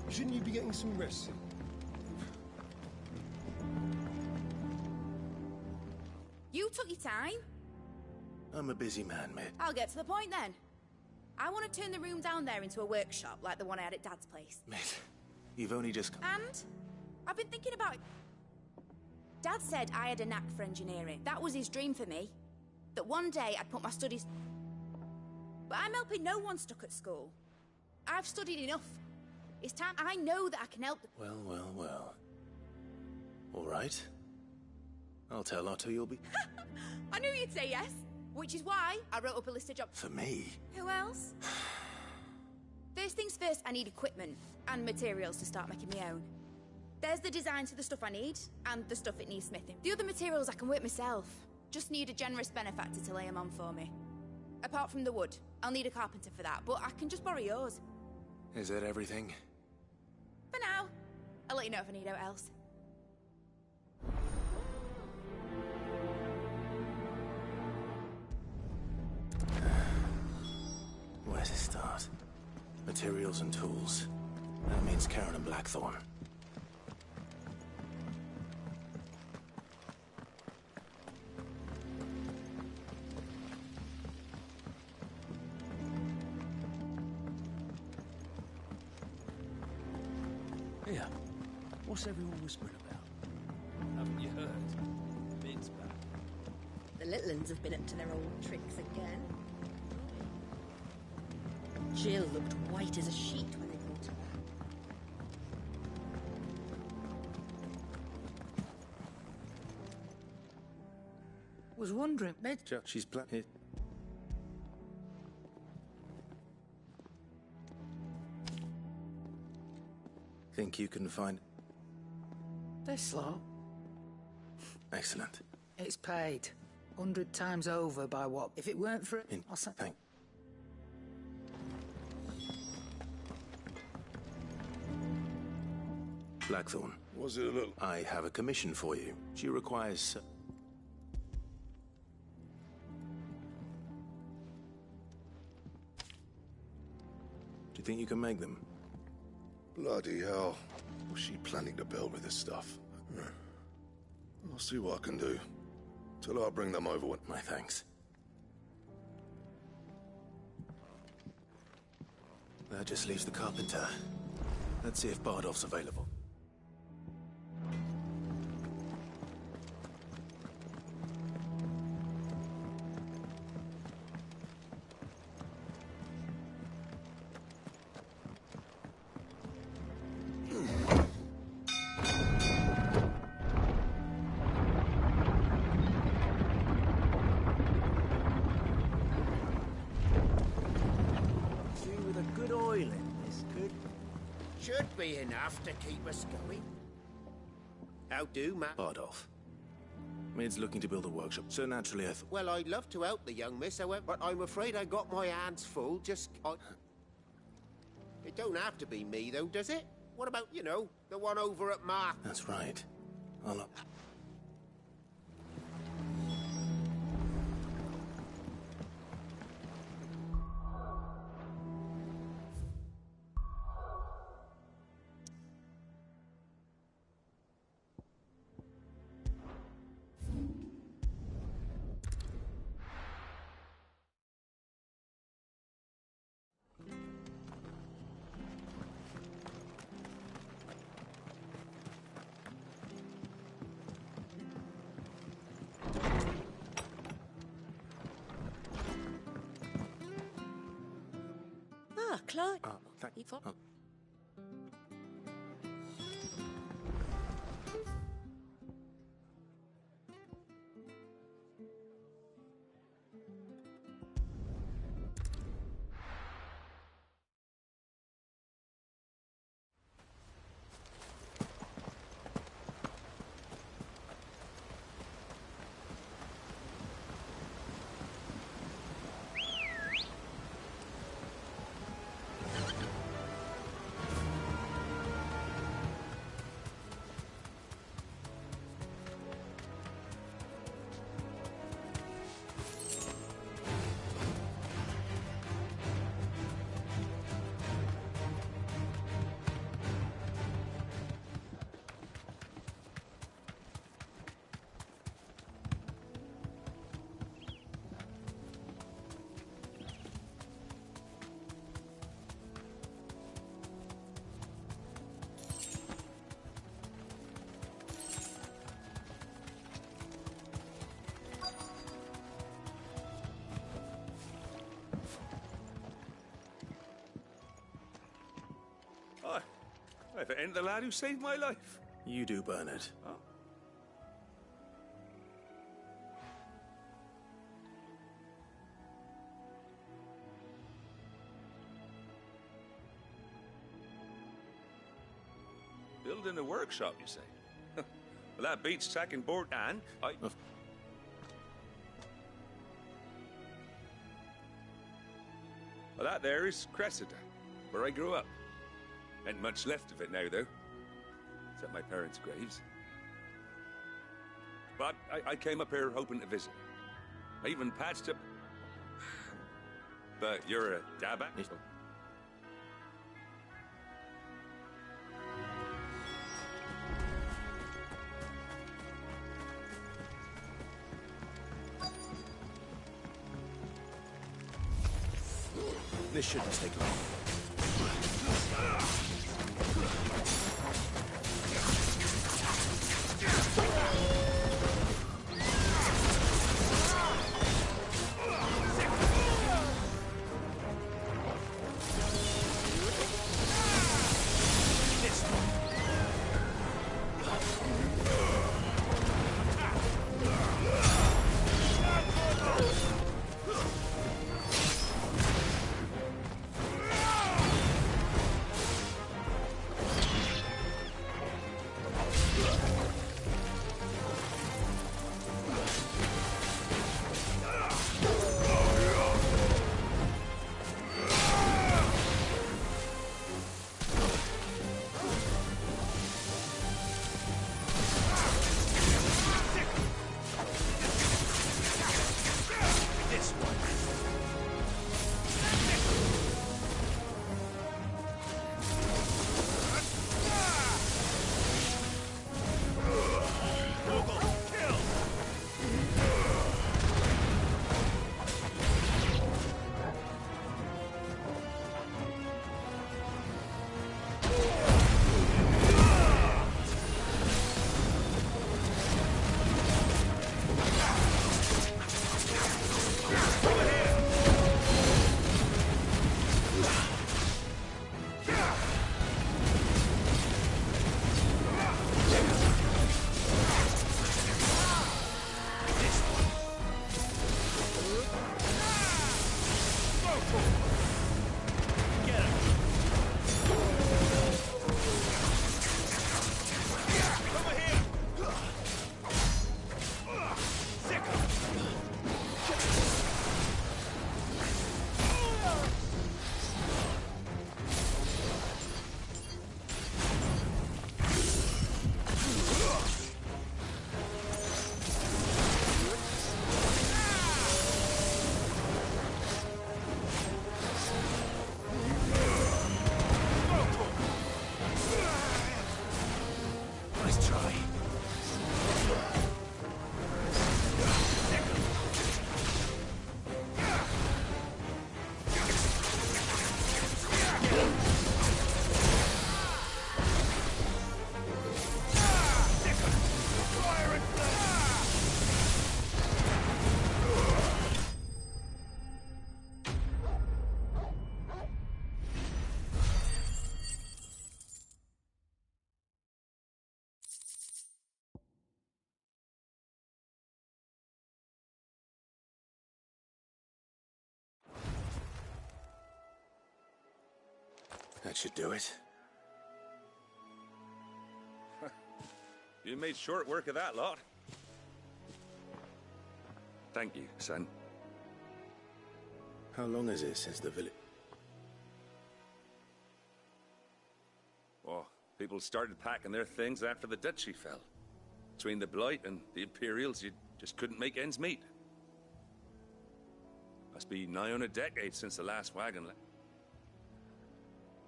Shouldn't you be getting some rest? You took your time. I'm a busy man, mate. I'll get to the point then. I want to turn the room down there into a workshop like the one I had at Dad's place. Mate, you've only just... And I've been thinking about it. Dad said I had a knack for engineering. That was his dream for me. That one day I'd put my studies... But I'm helping no one stuck at school. I've studied enough. It's time I know that I can help... Well, well, well. All right. I'll tell Otto you'll be... I knew you'd say yes. Which is why I wrote up a list of jobs. For me? Who else? First things first, I need equipment and materials to start making my own. There's the designs for the stuff I need, and the stuff it needs smithing. The other materials I can work myself. Just need a generous benefactor to lay them on for me. Apart from the wood, I'll need a carpenter for that, but I can just borrow yours. Is that everything? For now. I'll let you know if I need out else. Where to start? Materials and tools. That means Karen and Blackthorn. Here, what's everyone whispering about? Haven't you heard? Mid's back. The little uns have been up to their old tricks again. Jill looked white as a sheet when they brought her back. Was wondering, She's planning. Think you can find... this lot, Excellent. it's paid 100 times over by what? If it weren't for it, In... I'll say... Thank... Blackthorn. Was it a little... I have a commission for you. She requires... Do you think you can make them? Bloody hell. What's she planning to build with this stuff? I'll see what I can do. Till I bring them over when... My thanks. That just leaves the carpenter. Let's see if Bardolph's available. With a good oil in this, could... Should be enough to keep us going. How do, Matt? Bardolph. Mid's looking to build a workshop, so naturally I thought... Well, I'd love to help the young miss, however, but I'm afraid I got my hands full, It don't have to be me, though, does it? What about, you know, the one over at Mark? That's right. I'll... Ah, Clyde. thank You you. If it ain't the lad who saved my life. You do, Bernard. Oh. Building a workshop, you say? Well, that beats sacking board and Well, that there is Cressida, where I grew up. Ain't much left of it now, though. Except my parents' graves. But I came up here hoping to visit. I even patched up... But you're a dabba? This shouldn't take long. That should do it. You made short work of that lot. Thank you, son. How long is it since the village... Oh, people started packing their things after the duchy fell. Between the Blight and the Imperials, you just couldn't make ends meet. Must be nigh on a decade since the last wagon left.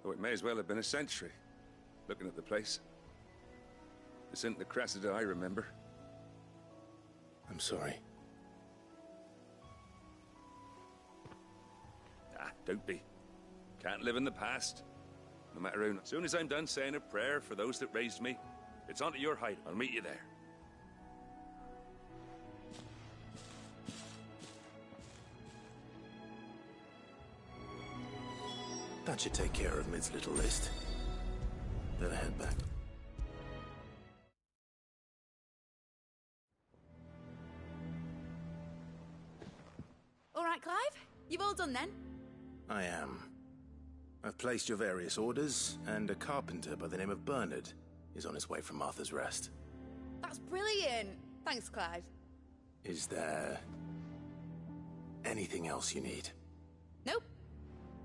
Oh, it may as well have been a century, looking at the place. This isn't the Cressida I remember. I'm sorry. Ah, don't be. Can't live in the past. No matter how... As soon as I'm done saying a prayer for those that raised me, it's onto your height. I'll meet you there. That should take care of Mid's little list. Better head back. All right, Clive? You've all done then? I am. I've placed your various orders, and a carpenter by the name of Bernard is on his way from Martha's Rest. That's brilliant. Thanks, Clive. Is there anything else you need? Nope.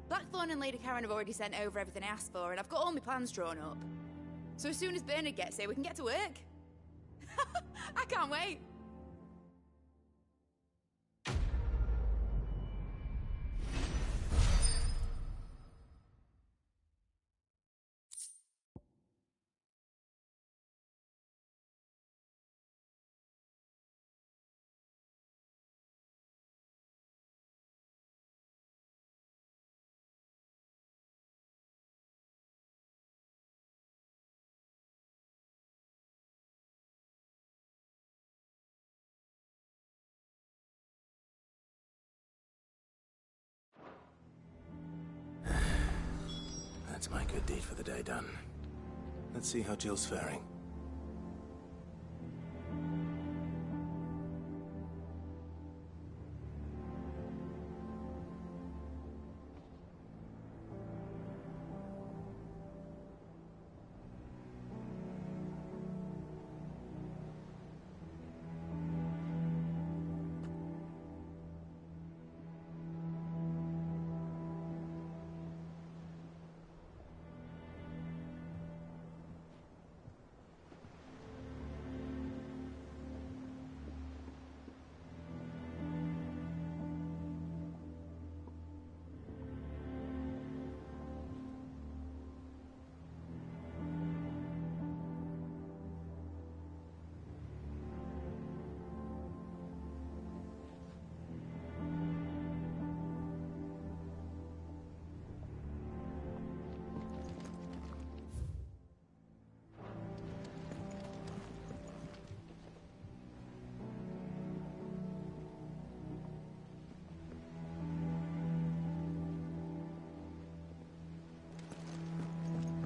Blackthorn and Lady Karen have already sent over everything I asked for, and I've got all my plans drawn up. So as soon as Bernard gets here, we can get to work. I can't wait. That's my good deed for the day done. Let's see how Jill's faring.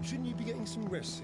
Shouldn't you be getting some rest?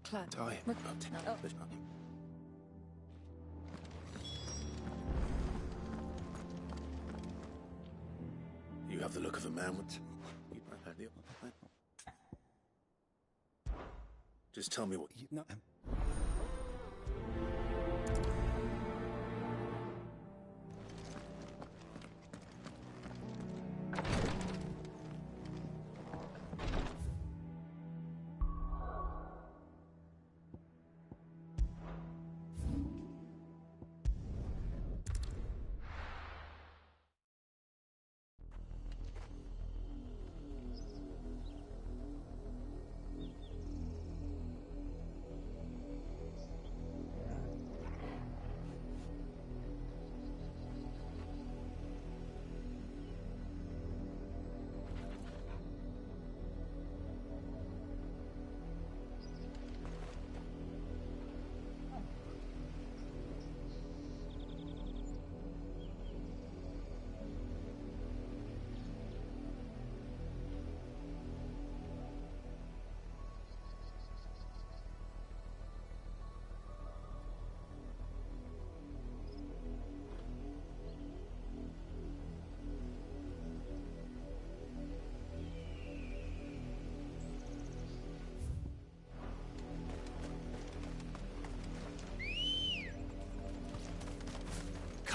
Clive. Tie. You have the look of a man with... Just tell me what... No.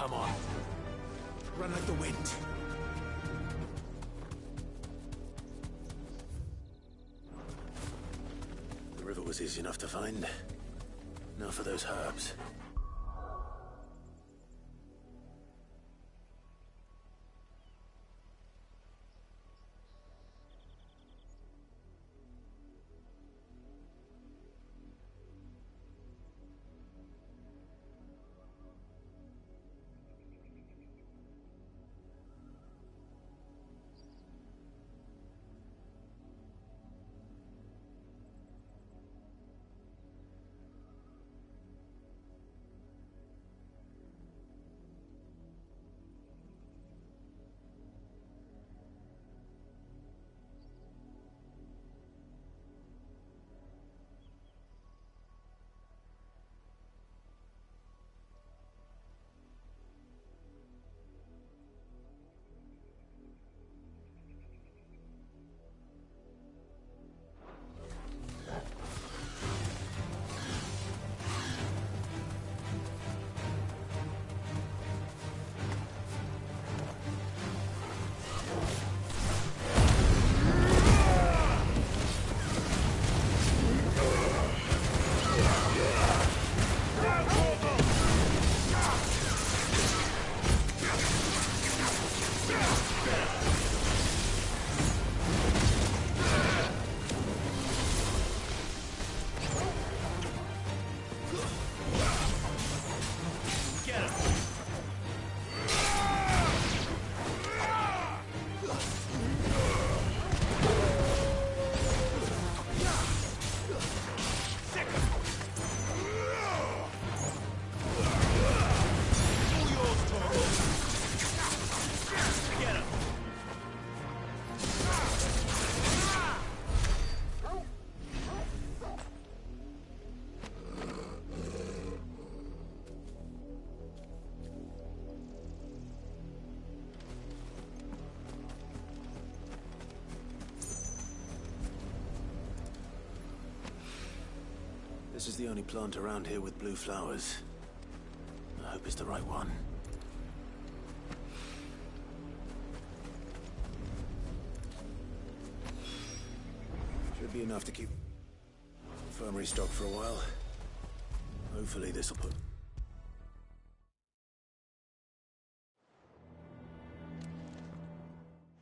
Come on. Run like the wind. The river was easy enough to find. Now for those herbs. This is the only plant around here with blue flowers. I hope it's the right one. Should be enough to keep infirmary stocked for a while. Hopefully this'll put...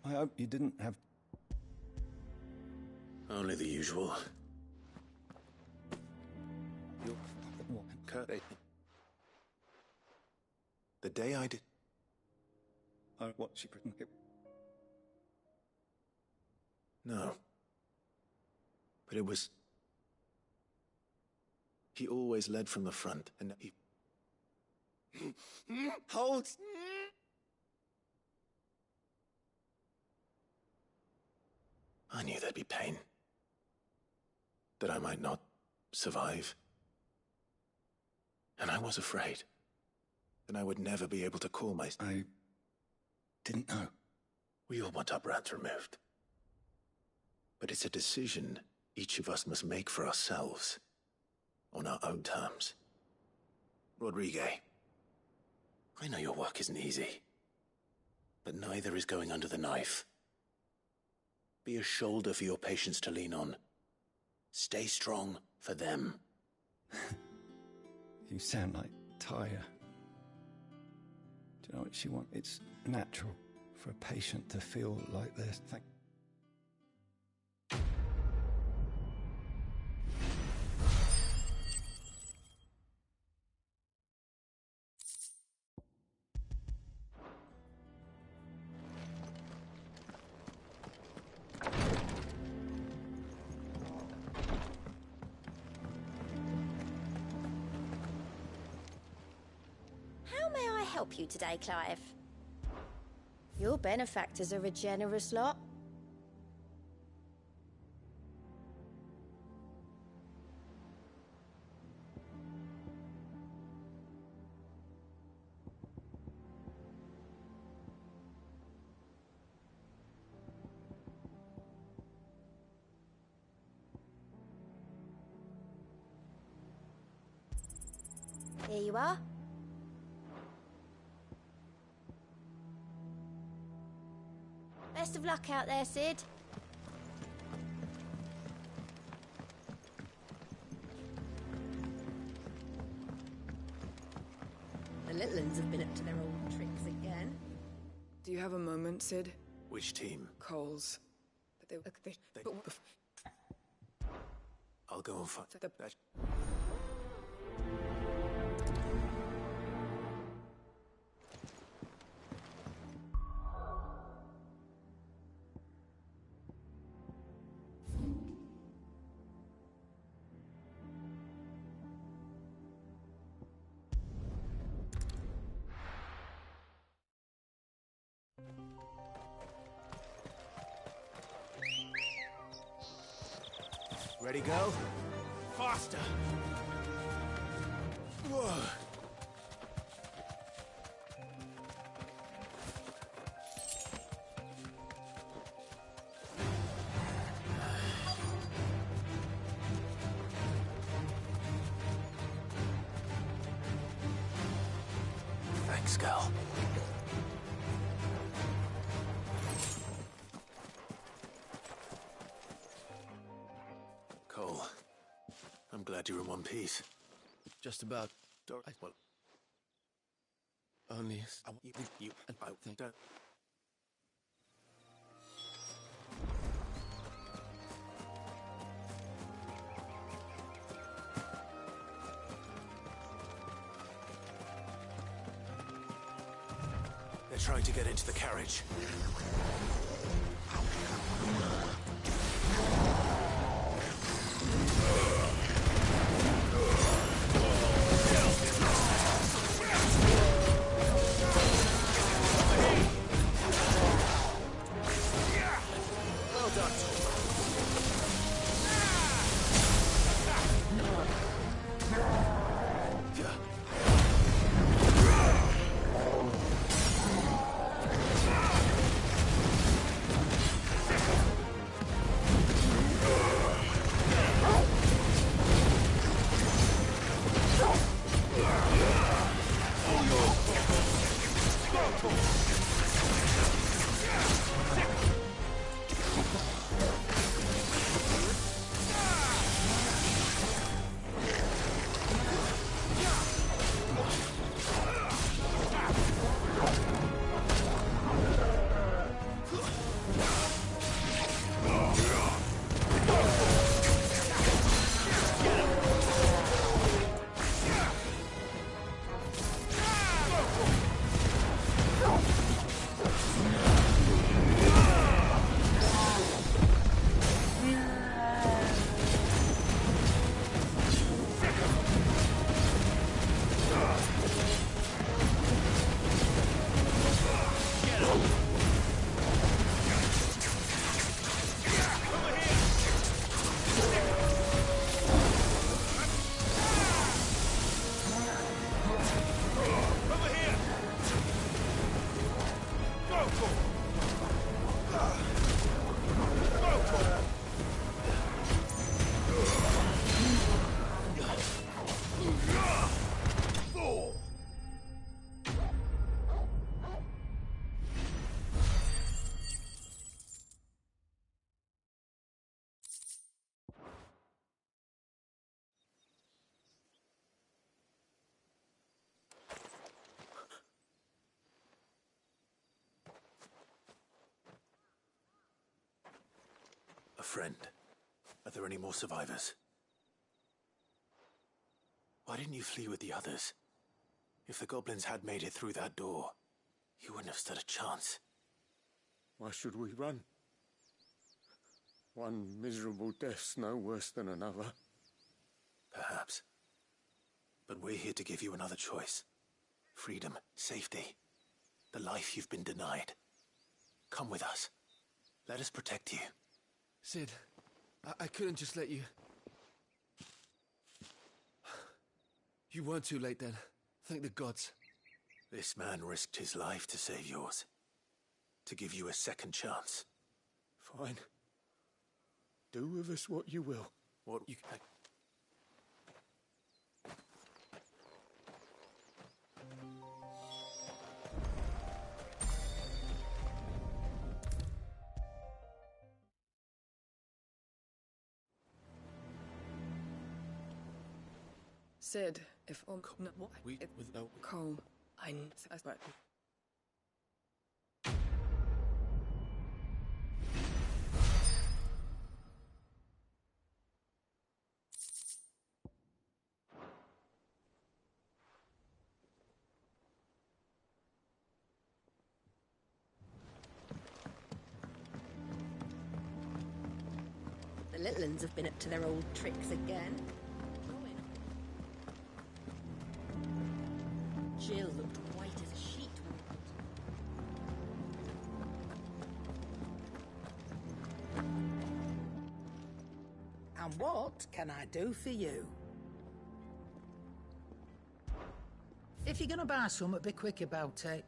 I hope you didn't have... Only the usual. What? The day I did... What, she couldn't get... No. But it was... He always led from the front, and he... Hold! I knew there'd be pain. That I might not survive. And I was afraid that I would never be able to call my... I didn't know. We all want our brands removed. But it's a decision each of us must make for ourselves, on our own terms. Rodrigue, I know your work isn't easy, but neither is going under the knife. Be a shoulder for your patients to lean on. Stay strong for them. You sound like Tyre. Do you know what she wants? It's natural for a patient to feel like this. Help you today, Clive? Your benefactors are a generous lot. Here you are. Best of luck out there, Sid. The little uns have been up to their old tricks again. Do you have a moment, Sid? Which team? Coles. I'll go and find that. Ready, go? Faster! Whoa! Thanks, Gal. Cole, I'm glad you're in one piece. Just about. Well, Only. I don't. They're trying to get into the carriage. Well done. A friend. Are there any more survivors? Why didn't you flee with the others? If the goblins had made it through that door, you wouldn't have stood a chance. Why should we run? One miserable death's no worse than another. Perhaps. But we're here to give you another choice. Freedom, safety, the life you've been denied. Come with us. Let us protect you. Sid, I couldn't just let you... You weren't too late then. Thank the gods. This man risked his life to save yours. To give you a second chance. Fine. Do with us what you will. What You... Sid, if no, what? We with no. Cole, I but The little ones have been up to their old tricks again. Jill looked white as a sheet when And what can I do for you? If you're gonna buy something, be quick about it.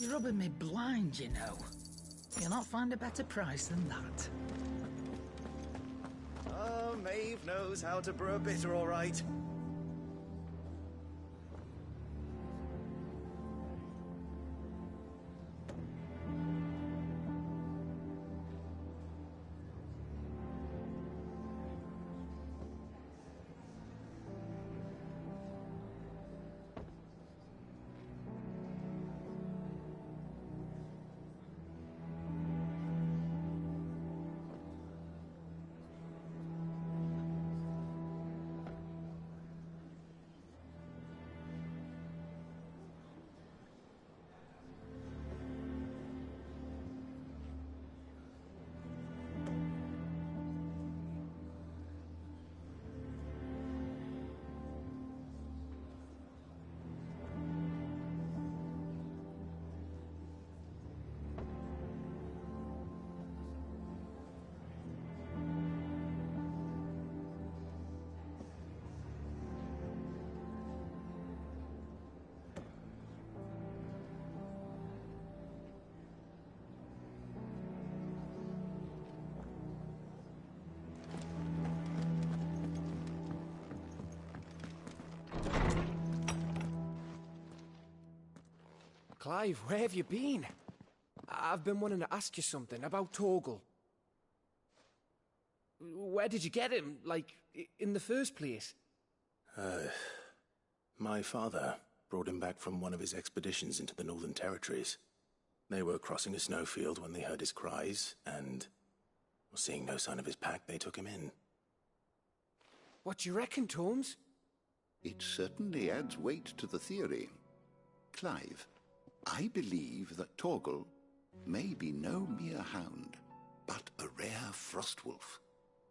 You're rubbing me blind, you know. You'll not find a better price than that. Oh, Maeve knows how to brew a bitter, all right. Clive, where have you been? I've been wanting to ask you something about Torgal. Where did you get him, like, in the first place? My father brought him back from one of his expeditions into the Northern Territories. They were crossing a snowfield when they heard his cries, and seeing no sign of his pack, they took him in. What do you reckon, Tomes? It certainly adds weight to the theory. Clive, I believe that Torgal may be no mere hound, but a rare frostwolf,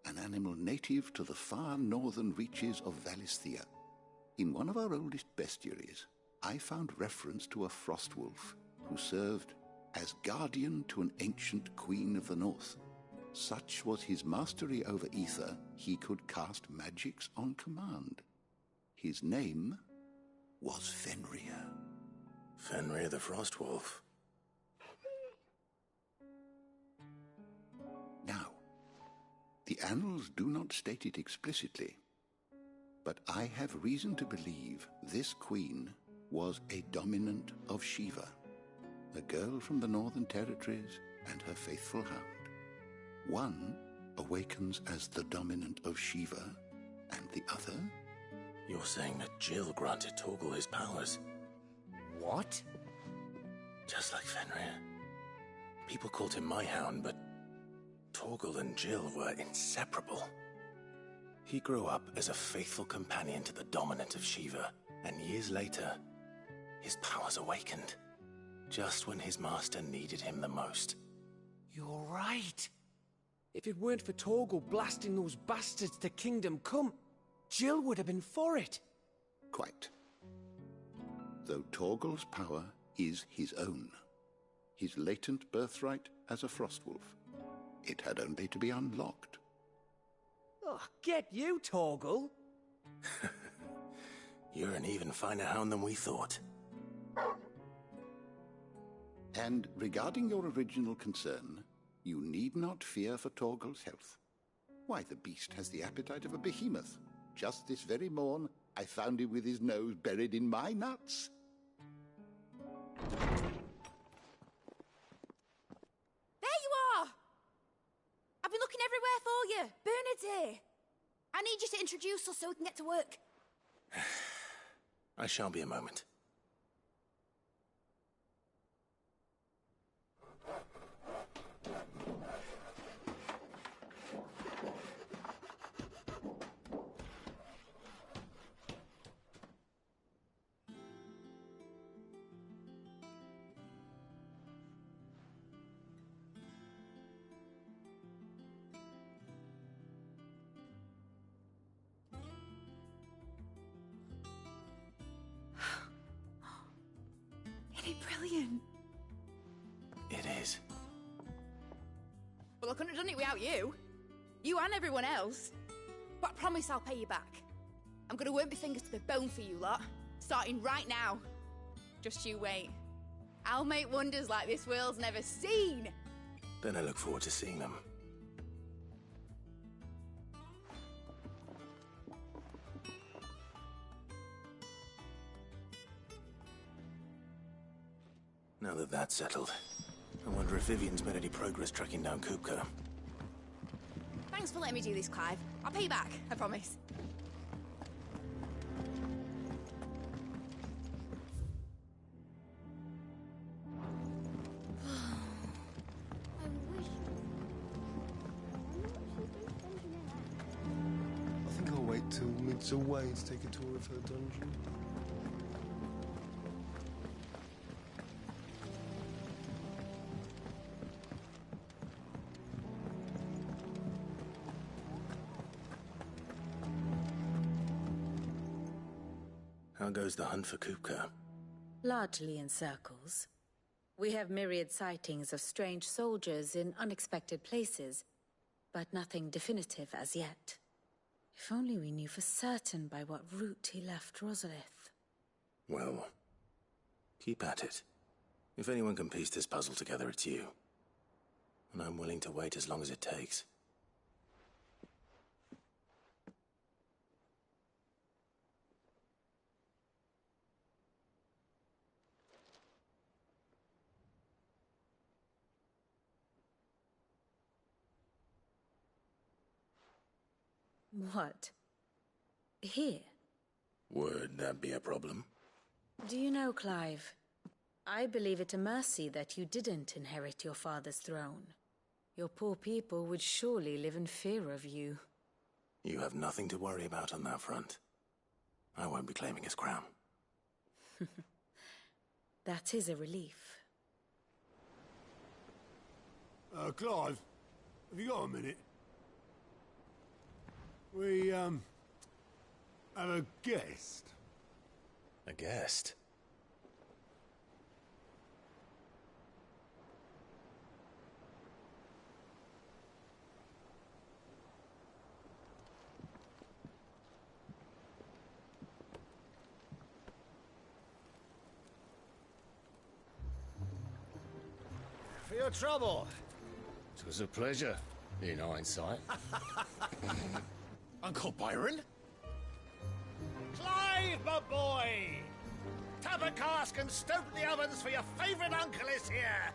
an animal native to the far northern reaches of Valisthea. In one of our oldest bestiaries, I found reference to a frostwolf who served as guardian to an ancient queen of the north. Such was his mastery over ether, he could cast magics on command. His name was Fenrir. Fenrir the Frostwolf. Now, the annals do not state it explicitly, but I have reason to believe this queen was a dominant of Shiva, a girl from the Northern Territories and her faithful hound. One awakens as the dominant of Shiva, and the other... You're saying that Jill granted Torgal his powers? What? Just like Fenrir. People called him my hound, but Torgal and Jill were inseparable. He grew up as a faithful companion to the dominant of Shiva, and years later, his powers awakened, just when his master needed him the most. You're right. If it weren't for Torgal blasting those bastards to Kingdom Come, Jill would have been for it. Quite. Though Torgal's power is his own, his latent birthright as a Frostwolf, it had only to be unlocked. Oh, get you, Torgal! You're an even finer hound than we thought. And regarding your original concern, You need not fear for Torgal's health. Why, the beast has the appetite of a behemoth. Just this very morn, I found him with his nose buried in my nuts. There you are! I've been looking everywhere for you. Bernard's here. I need you to introduce us so we can get to work. I shall be a moment. Isn't it brilliant? It is. Well, I couldn't have done it without you. You and everyone else. But I promise I'll pay you back. I'm gonna work my fingers to the bone for you lot. Starting right now. Just you wait. I'll make wonders like this world's never seen. Then I look forward to seeing them. Now that that's settled, I wonder if Vivian's made any progress tracking down Kupka. Thanks for letting me do this, Clive. I'll pay you back, I promise. I think I'll wait till Mid's away to take a tour of her dungeon. How goes the hunt for Kupka? Largely in circles. We have myriad sightings of strange soldiers in unexpected places, but nothing definitive as yet. If only we knew for certain by what route he left Rosalith. Well, keep at it. If anyone can piece this puzzle together, it's you. And I'm willing to wait as long as it takes. What? Here? Would that be a problem? Do you know, Clive, I believe it a mercy that you didn't inherit your father's throne. Your poor people would surely live in fear of you. You have nothing to worry about on that front. I won't be claiming his crown. That is a relief. Clive, have you got a minute? We, have a guest. A guest? For your trouble. It was a pleasure, in hindsight. Uncle Byron? Clive, my boy! Tap a cask and stoke the ovens for your favourite uncle is here!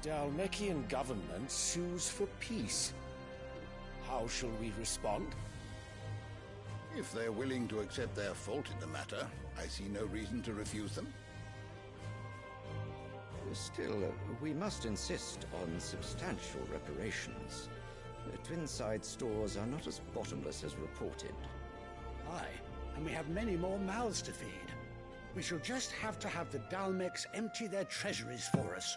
The Dalmekian government sues for peace. How shall we respond? If they're willing to accept their fault in the matter, I see no reason to refuse them. Still, we must insist on substantial reparations. Twinside stores are not as bottomless as reported. Aye, and we have many more mouths to feed. We shall just have to have the Dalmeks empty their treasuries for us.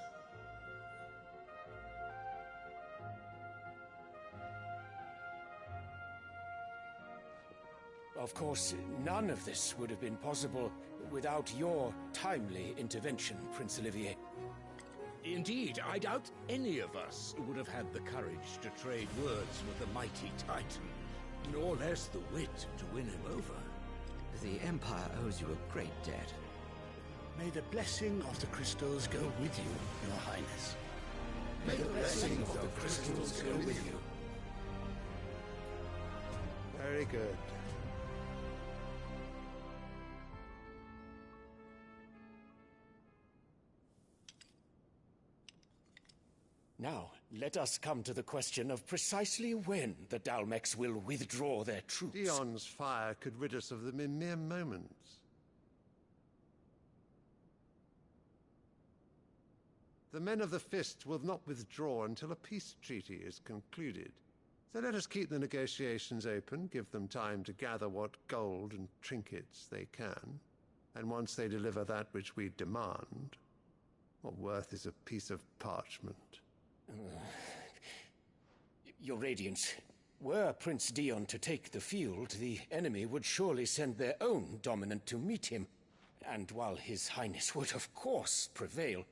Of course, none of this would have been possible without your timely intervention, Prince Olivier. Indeed, I doubt any of us would have had the courage to trade words with the mighty Titan, nor less the wit to win him over. The Empire owes you a great debt. May the blessing of the crystals go with you, Your Highness. May the blessing of the crystals go with you. Very good. Now, let us come to the question of precisely when the Dalmex will withdraw their troops. Dion's fire could rid us of them in mere moments. The men of the Fist will not withdraw until a peace treaty is concluded. So let us keep the negotiations open, give them time to gather what gold and trinkets they can, and once they deliver that which we demand, what worth is a piece of parchment? Your Radiance, were Prince Dion to take the field, the enemy would surely send their own dominant to meet him. And while His Highness would of course prevail,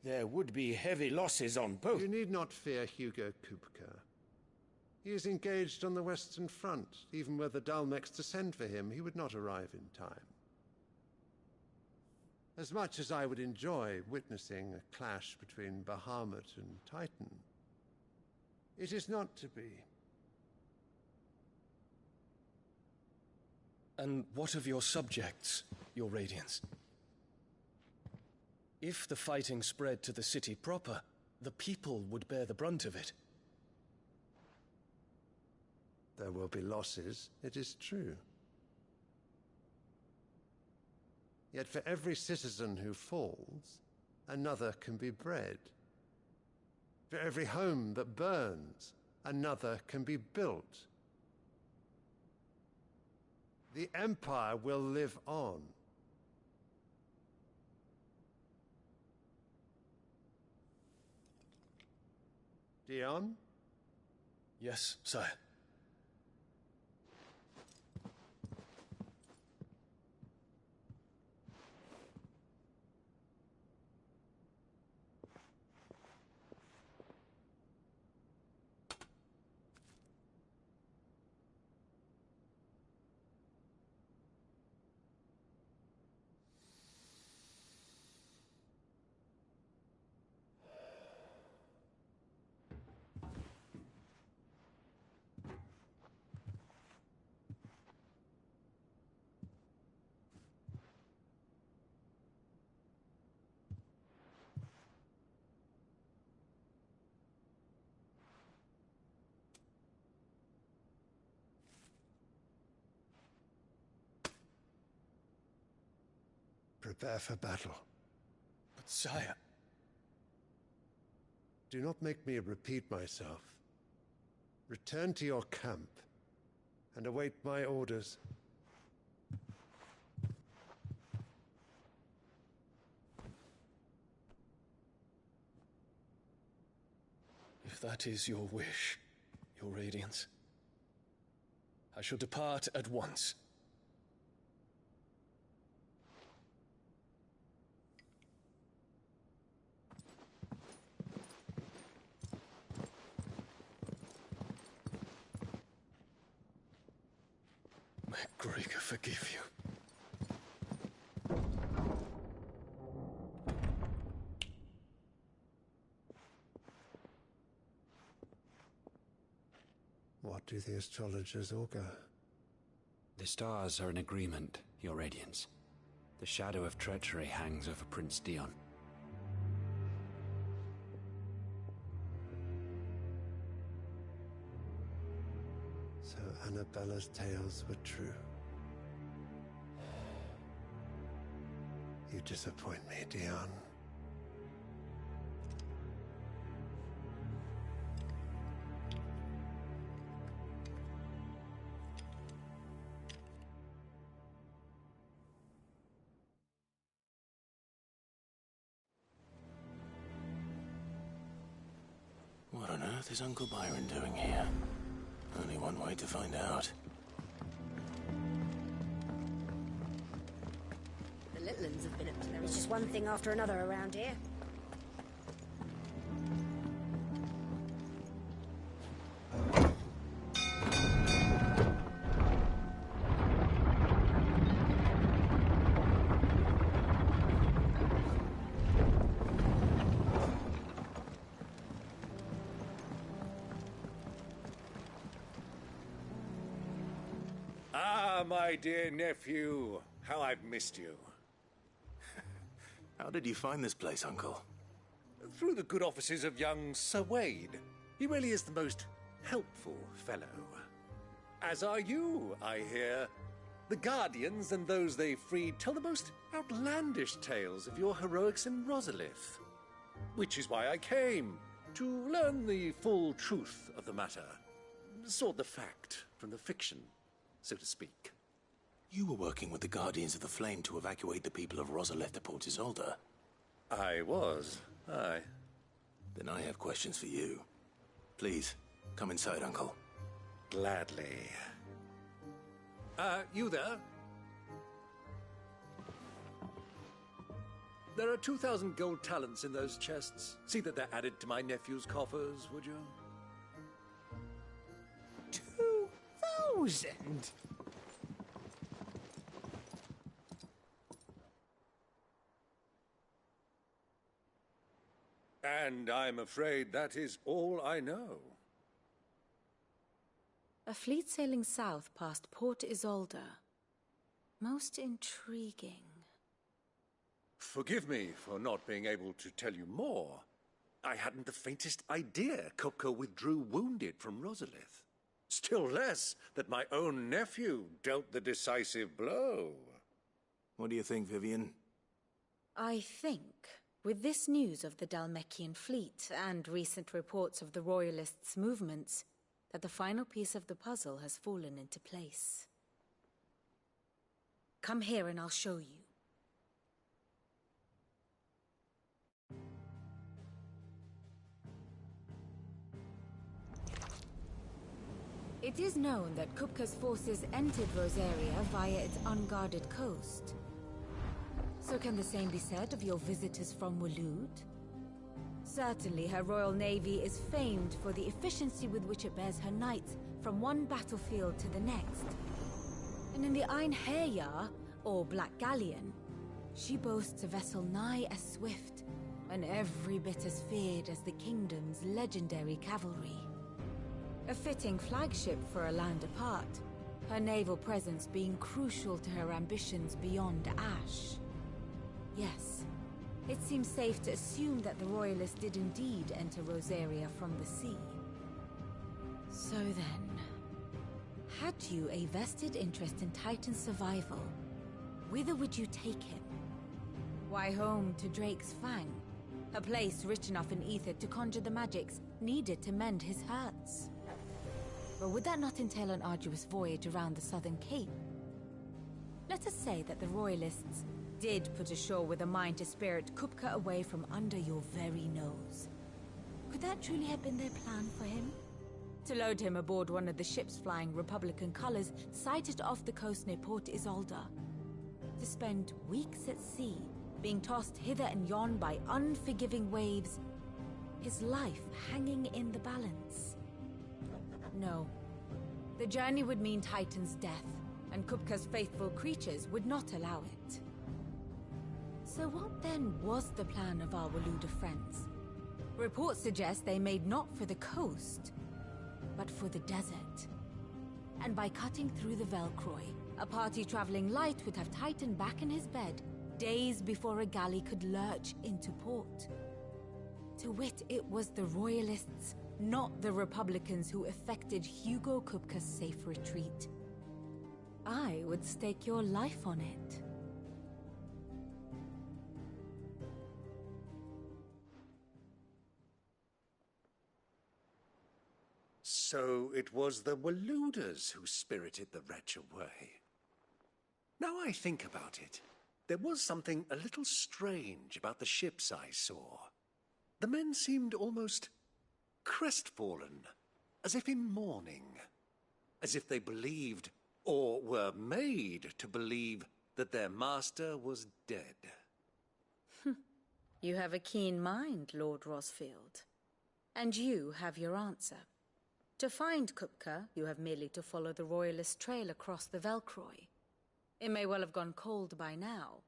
there would be heavy losses on both. You need not fear Hugo Kupka. He is engaged on the Western Front. Even were the Dalmex to send for him, he would not arrive in time. As much as I would enjoy witnessing a clash between Bahamut and Titan, it is not to be. And what of your subjects, Your Radiance? If the fighting spread to the city proper, the people would bear the brunt of it. There will be losses, it is true. Yet for every citizen who falls, another can be bred. For every home that burns, another can be built. The Empire will live on. Dion? Yes, sire. Prepare for battle. But sire... Do not make me repeat myself. Return to your camp and await my orders. If that is your wish, Your Radiance, I shall depart at once. May Gregor forgive you. What do the astrologers augur? The stars are in agreement, Your Radiance. The shadow of treachery hangs over Prince Dion. So Annabella's tales were true. You disappoint me, Dion. What on earth is Uncle Byron doing here? Only one way to find out. Litlands have been up to their... There's just one thing after another around here. Ah, my dear nephew, how I've missed you. How did you find this place, Uncle? Through the good offices of young Sir Wade. He really is the most helpful fellow. As are you, I hear. The Guardians and those they freed tell the most outlandish tales of your heroics in Rosalith. Which is why I came, to learn the full truth of the matter. Sort the fact from the fiction, so to speak. You were working with the Guardians of the Flame to evacuate the people of Rosalith to Port Isolde. I was, aye. Then I have questions for you. Please, come inside, Uncle. Gladly. You there? There are 2,000 gold talents in those chests. See that they're added to my nephew's coffers, would you? 2,000? And I'm afraid that is all I know. A fleet sailing south past Port Isolde. Most intriguing. Forgive me for not being able to tell you more. I hadn't the faintest idea Kupka withdrew wounded from Rosalith. Still less that my own nephew dealt the decisive blow. What do you think, Vivian? I think, with this news of the Dhalmekian fleet and recent reports of the Royalists' movements, that the final piece of the puzzle has fallen into place. Come here and I'll show you. It is known that Kupka's forces entered Rosaria via its unguarded coast. So can the same be said of your visitors from Waloed? Certainly her Royal Navy is famed for the efficiency with which it bears her knights from one battlefield to the next. And in the Einherjar, or Black Galleon, she boasts a vessel nigh as swift and every bit as feared as the kingdom's legendary cavalry. A fitting flagship for a land apart, her naval presence being crucial to her ambitions beyond Ash. Yes, it seems safe to assume that the Royalists did indeed enter Rosaria from the sea. So then, had you a vested interest in Titan's survival, whither would you take him? Why, home to Drake's Fang, a place rich enough in ether to conjure the magics needed to mend his hurts. But would that not entail an arduous voyage around the southern cape? Let us say that the Royalists did put ashore with a mind to spirit Kupka away from under your very nose. Could that truly have been their plan for him? To load him aboard one of the ships flying Republican colors sighted off the coast near Port Isolde. To spend weeks at sea, being tossed hither and yon by unforgiving waves, his life hanging in the balance. No. The journey would mean Titan's death, and Kupka's faithful creatures would not allow it. So what then was the plan of our Waluda friends? Reports suggest they made not for the coast, but for the desert. And by cutting through the Velcroy, a party traveling light would have Titan back in his bed days before a galley could lurch into port. To wit, it was the Royalists, not the Republicans, who effected Hugo Kupka's safe retreat. I would stake your life on it. So it was the Waluders who spirited the wretch away. Now I think about it, there was something a little strange about the ships I saw. The men seemed almost crestfallen, as if in mourning, as if they believed, or were made to believe, that their master was dead. You have a keen mind, Lord Rosfield. And you have your answer. To find Kupka, you have merely to follow the Royalist trail across the Velcroy. It may well have gone cold by now,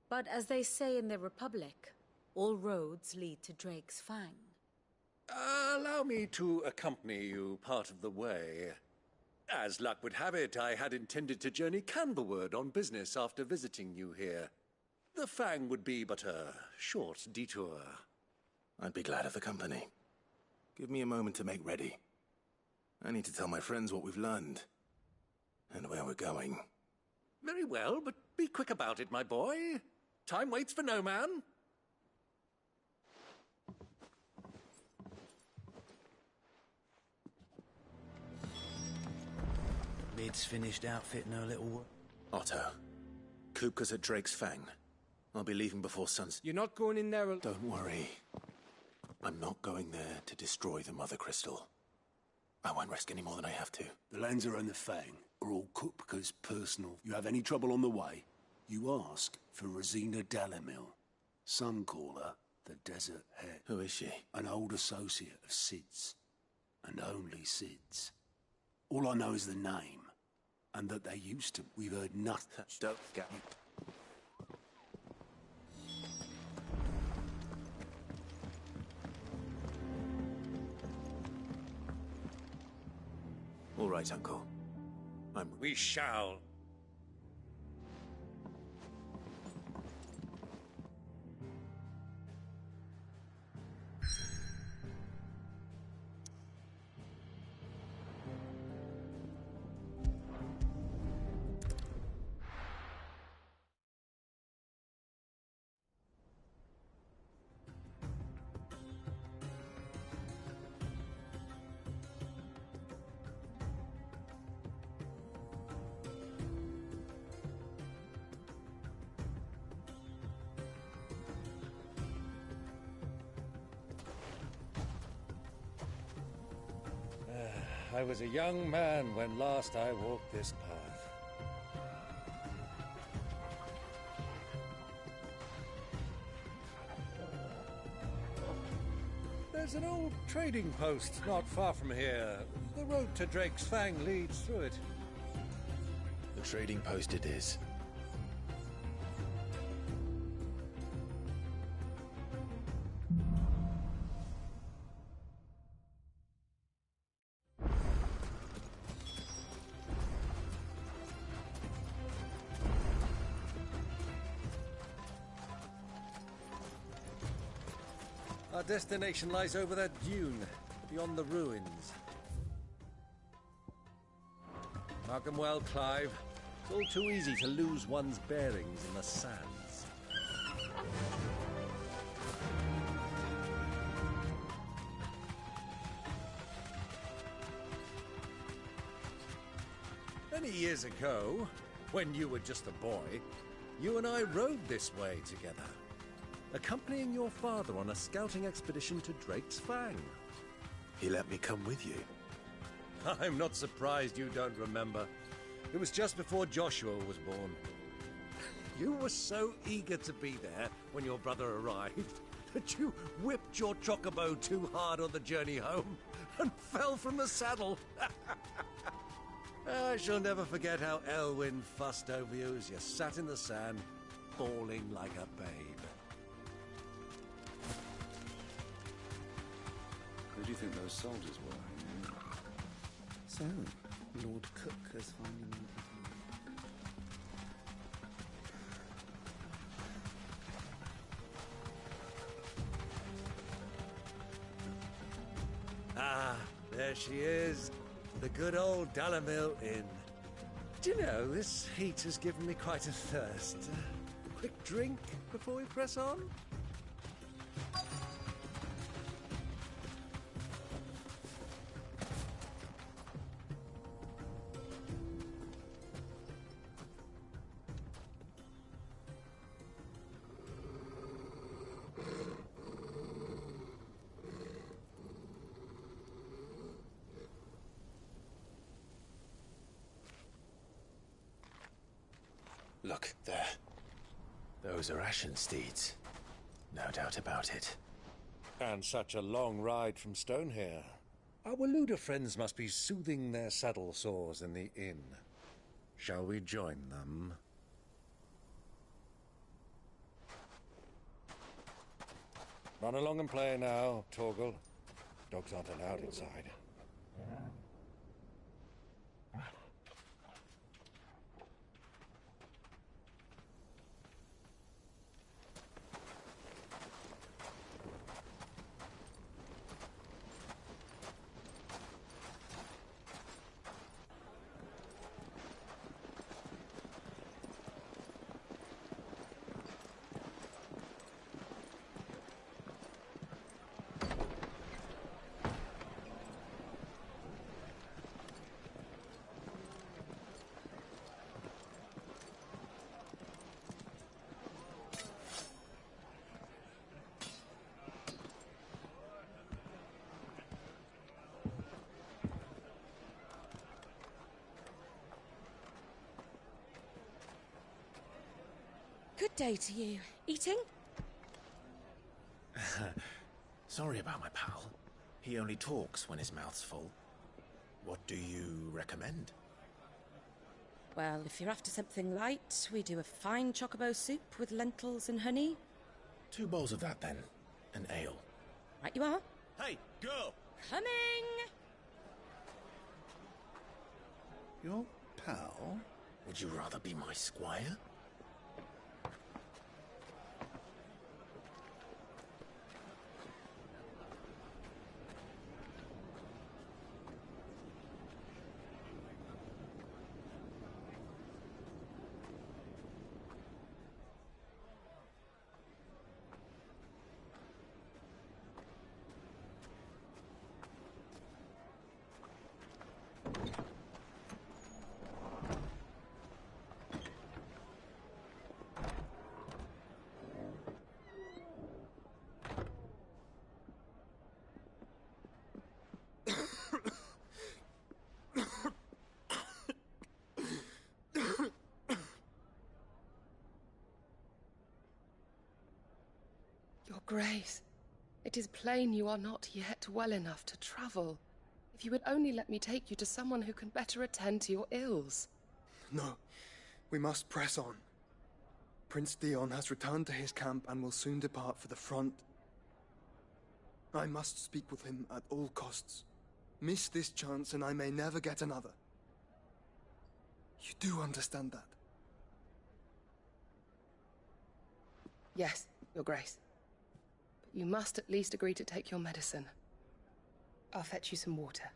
but as they say in the Republic, all roads lead to Drake's Fang. Allow me to accompany you part of the way. As luck would have it, I had intended to journey Canberward on business after visiting you here. The Fang would be but a short detour. I'd be glad of the company. Give me a moment to make ready. I need to tell my friends what we've learned, and where we're going. Very well, but be quick about it, my boy. Time waits for no man. Lid's finished outfitting her little work. Otto, Kupka's at Drake's Fang. I'll be leaving before sunset. You're not going in there alone? Don't worry. I'm not going there to destroy the Mother Crystal. I won't risk any more than I have to. The Lancer and the Fang are all Kupka's personal. You have any trouble on the way, you ask for Rosina Dalamil. Some call her the Desert Head. Who is she? An old associate of Sid's. And only Sid's. All I know is the name. And that they used to. We've heard nothing. Don't get me. All right, Uncle. We shall. I was a young man when last I walked this path. There's an old trading post not far from here. The road to Drake's Fang leads through it. The trading post it is. Our destination lies over that dune, beyond the ruins. Mark 'em well, Clive. It's all too easy to lose one's bearings in the sands. Many years ago, when you were just a boy, you and I rode this way together, accompanying your father on a scouting expedition to Drake's Fang. He let me come with you. I'm not surprised you don't remember. It was just before Joshua was born. You were so eager to be there when your brother arrived that you whipped your chocobo too hard on the journey home and fell from the saddle. I shall never forget how Elwyn fussed over you as you sat in the sand, bawling like a babe. Who do you think those soldiers were? So, Lord Cook has finally made his move. Ah, there she is. The good old Dalamil Inn. Do you know, this heat has given me quite a thirst. A quick drink before we press on? Look, there. Those are ashen steeds. No doubt about it. And such a long ride from Stonehair. Our Luda friends must be soothing their saddle sores in the inn. Shall we join them? Run along and play now, Torgal. Dogs aren't allowed inside. Good day to you. Eating? Sorry about my pal. He only talks when his mouth's full. What do you recommend? Well, if you're after something light, we do a fine chocobo soup with lentils and honey. 2 bowls of that, then. An ale. Right you are. Hey, girl! Coming! Your pal? Would you rather be my squire? Your Grace, it is plain you are not yet well enough to travel. If you would only let me take you to someone who can better attend to your ills. No, we must press on. Prince Dion has returned to his camp and will soon depart for the front. I must speak with him at all costs. Miss this chance and I may never get another. You do understand that? Yes, Your Grace. But you must at least agree to take your medicine. I'll fetch you some water.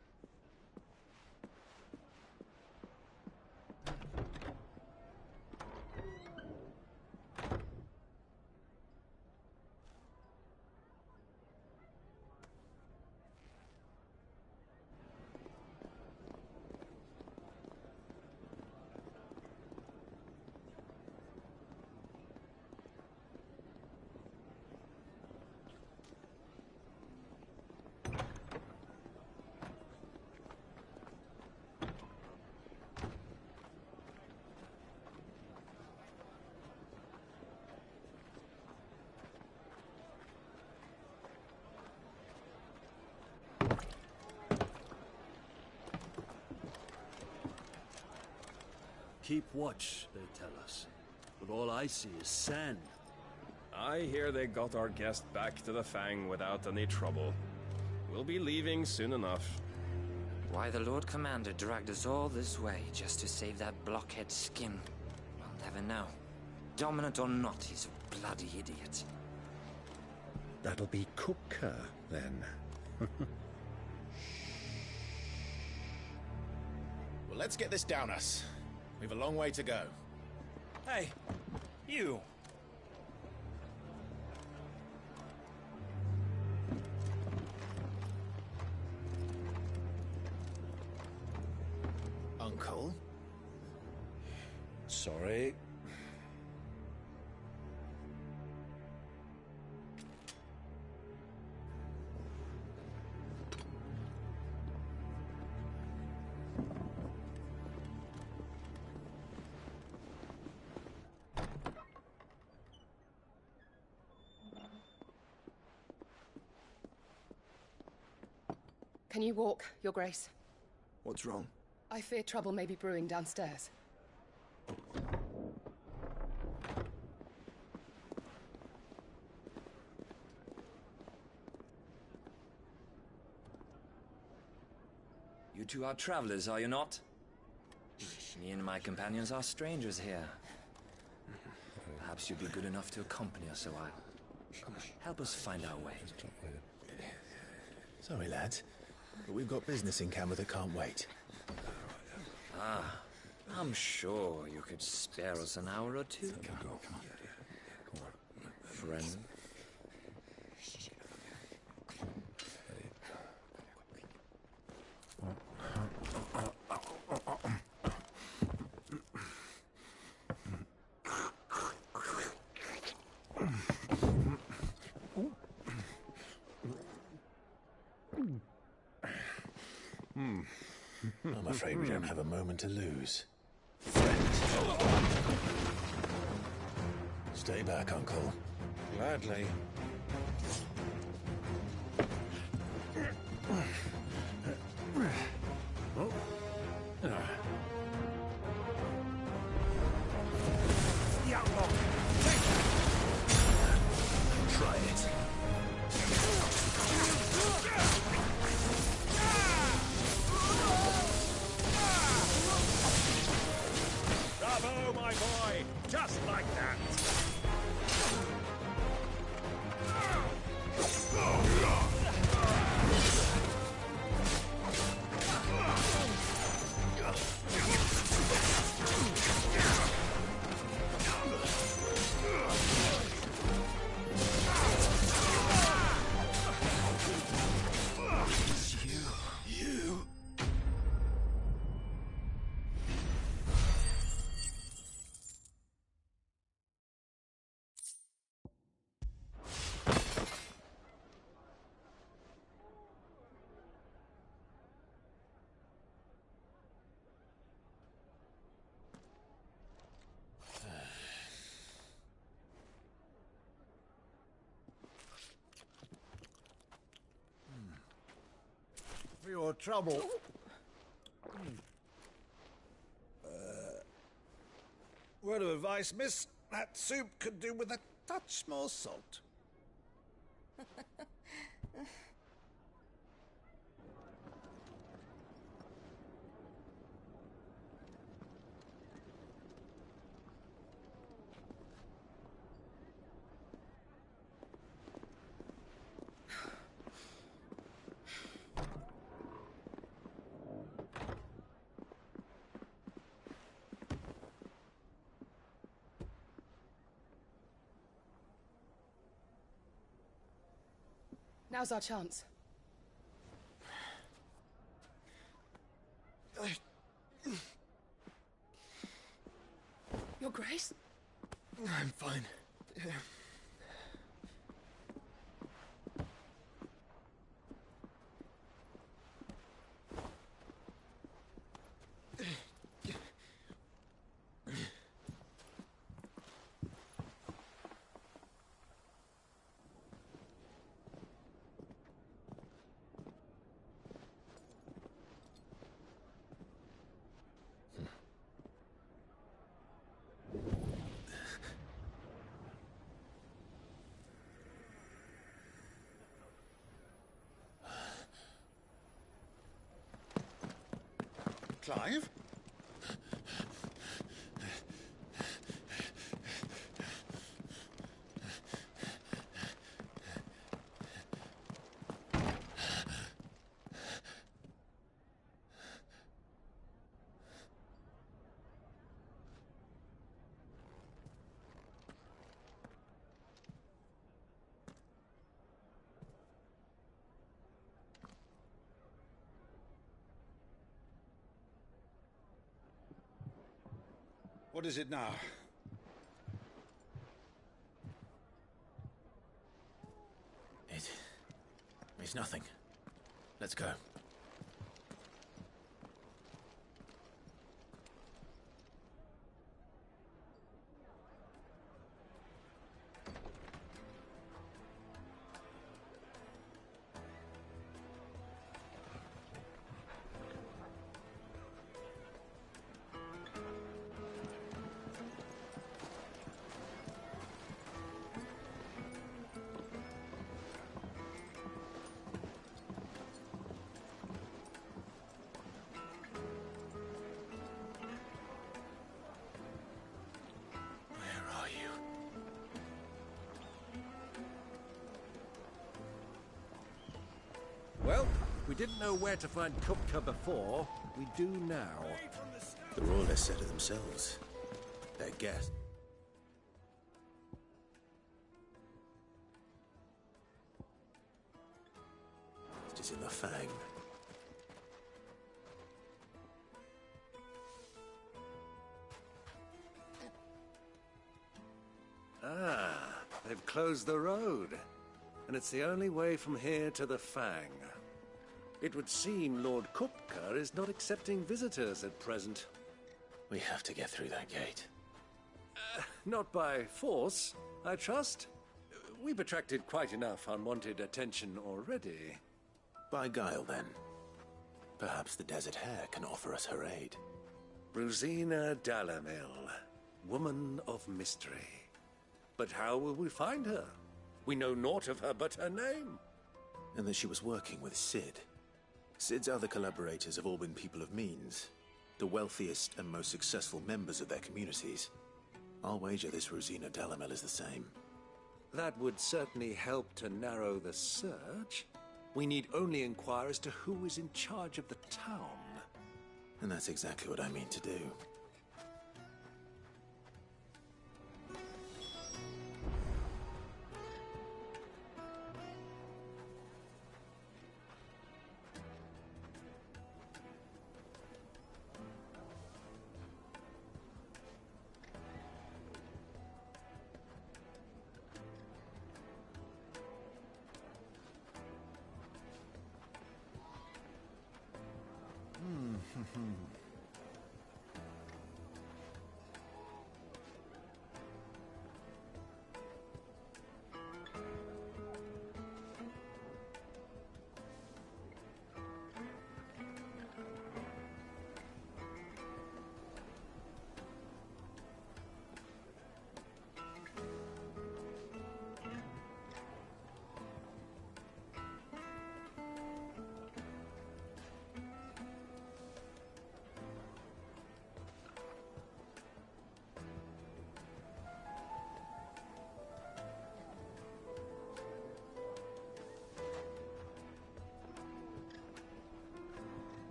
Keep watch, they tell us. But all I see is sand. I hear they got our guest back to the Fang without any trouble. We'll be leaving soon enough. Why the Lord Commander dragged us all this way just to save that blockhead's skin, we'll never know. Dominant or not, he's a bloody idiot. That'll be Cooker, then. Well, let's get this down us. We've a long way to go. Hey, you! Uncle? Sorry. Can you walk, Your Grace? What's wrong? I fear trouble may be brewing downstairs. You two are travelers, are you not? Me and my companions are strangers here. Perhaps you'd be good enough to accompany us a while. Help us find our way. Sorry, lads, but we've got business in Camber that can't wait. Ah, I'm sure you could spare us an hour or two. Friend. I'm afraid we don't have a moment to lose. Stay back, Uncle. Gladly. Try it. Bravo, my boy! Just like that! You. For your trouble. Word of advice, miss. That soup could do with a touch more salt. Now's our chance. Your Grace? I'm fine. Clive? What is it now? It's nothing. Let's go. Well, we didn't know where to find Kupka before. We do now. The Royalists said it themselves. Their guess. It is in the Fang. Ah, they've closed the road. And it's the only way from here to the Fang. It would seem Lord Kupka is not accepting visitors at present. We have to get through that gate. Not by force, I trust. We've attracted quite enough unwanted attention already. By guile, then. Perhaps the Desert Hare can offer us her aid. Rosina Dalamil, woman of mystery. But how will we find her? We know naught of her but her name. And that she was working with Cid. Cid's other collaborators have all been people of means, the wealthiest and most successful members of their communities. I'll wager this Rosina Dalamil is the same. That would certainly help to narrow the search. We need only inquire as to who is in charge of the town. And that's exactly what I mean to do.